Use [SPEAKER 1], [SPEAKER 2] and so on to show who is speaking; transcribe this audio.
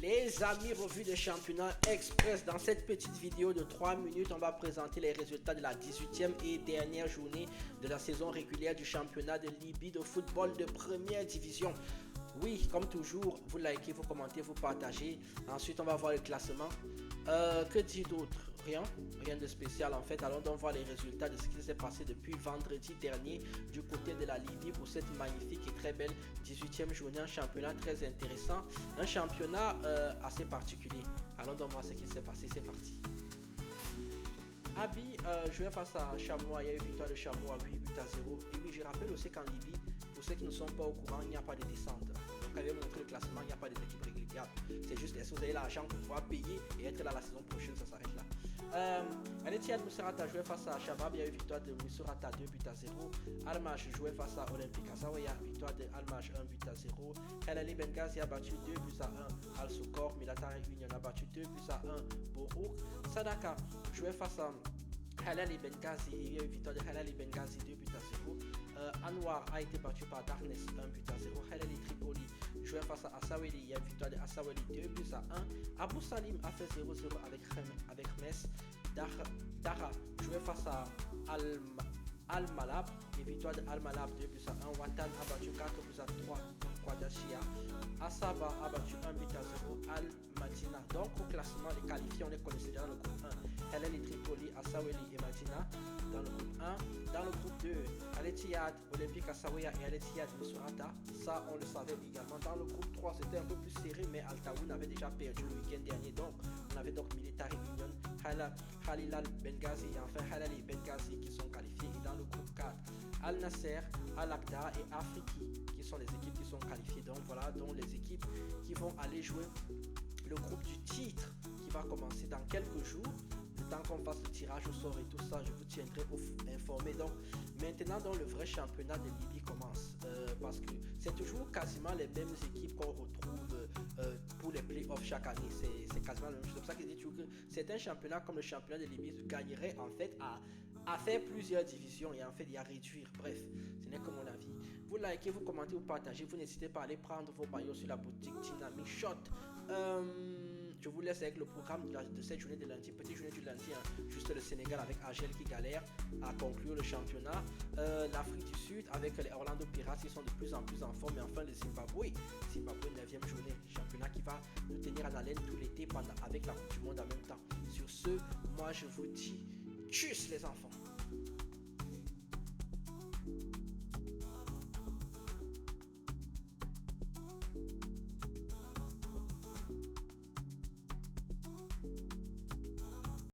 [SPEAKER 1] Les amis, revue de championnat express. Dans cette petite vidéo de 3 minutes, on va présenter les résultats de la 18e et dernière journée de la saison régulière du championnat de Libye de football de première division. Oui, comme toujours, vous likez, vous commentez, vous partagez. Ensuite, on va voir le classement. Que dit d'autre? Rien de spécial en fait. Allons donc voir les résultats de ce qui s'est passé depuis vendredi dernier du côté de la Libye pour cette magnifique et très belle 18e journée. Un championnat très intéressant, un championnat assez particulier. Allons donc voir ce qui s'est passé, c'est parti. Abi jouait face à Chamois, il y a eu victoire de Chamois à 8 buts à 0. Et oui, je rappelle aussi qu'en Libye, pour ceux qui ne sont pas au courant, il n'y a pas de descente. Donc, j'avais montré le classement, il n'y a pas d'équipe régulière. C'est juste, est-ce que vous avez l'argent pour pouvoir payer et être là la saison prochaine, ça s'arrête là. Al-Ittihad Mousserata jouait face à Shabab, il y a eu victoire de Mousserata 2 buts à 0. Al-Mash jouait face à Olympique Azawaya, victoire de Al-Mash 1 but à 0. Khalali Benghazi a battu 2 buts à 1. Al-Soukor, Military Union a battu 2 buts à 1. Borouk Sadaka jouait face à Halali Benghazi, il y a eu victoire de Halali Benghazi 2 buts à 0. Anwar a été battu par Darkness 1 but à 0. Halali Tripoli jouait face à Assaweli, il y a eu victoire de Assaweli 2 buts à 1. Abu Salim a fait 0-0 avec Metz. Dara jouait face à Al-Malab, et victoire de Al-Malab 2 buts à 1. Watan a battu 4 buts à 3 Kwadashia. Asaba a battu 1 but à 0 Al-Madina. Donc au classement, les qualifiés, on les connaissait déjà dans le groupe 1. Halali Tripoli, Assaweli et Madina dans le groupe 1. Dans le groupe 2, Al-Ittihad, Olympique Azawaya et Al-Ittihad Mousserata. Ça, on le savait également. Dans le groupe 3, c'était un peu plus serré, mais Al-Tawoun avait déjà perdu le week-end dernier. Donc, on avait donc Military Union, Halilal Benghazi et enfin Halali Benghazi qui sont qualifiés. Et dans le groupe 4, Al-Nasser, Al-Aqda et Afriki qui sont les équipes qui sont qualifiées. Donc, voilà donc les équipes qui vont aller jouer le groupe du titre qui va commencer dans quelques jours. Le temps qu'on fasse le tirage au sort et tout ça, je vous tiendrai informé. Donc maintenant, le vrai championnat de Libye commence parce que c'est toujours quasiment les mêmes équipes qu'on retrouve pour les playoffs chaque année. C'est quasiment le même. C'est pour ça que je dis toujours que c'est un championnat comme le championnat de Libye gagnerait en fait à faire plusieurs divisions et en fait à réduire. Bref, ce n'est que mon avis. Vous likez, vous commentez, vous partagez. Vous n'hésitez pas à aller prendre vos maillots sur la boutique Dynamic Shot. Je vous laisse avec le programme de cette journée de lundi, petite journée du lundi, hein. Juste le Sénégal avec Agel qui galère à conclure le championnat, l'Afrique du Sud avec les Orlando Pirates qui sont de plus en plus en forme, et enfin le Zimbabwe 9e journée, championnat qui va nous tenir en haleine tout l'été avec la Coupe du Monde en même temps. Sur ce, moi je vous dis tchuss les enfants.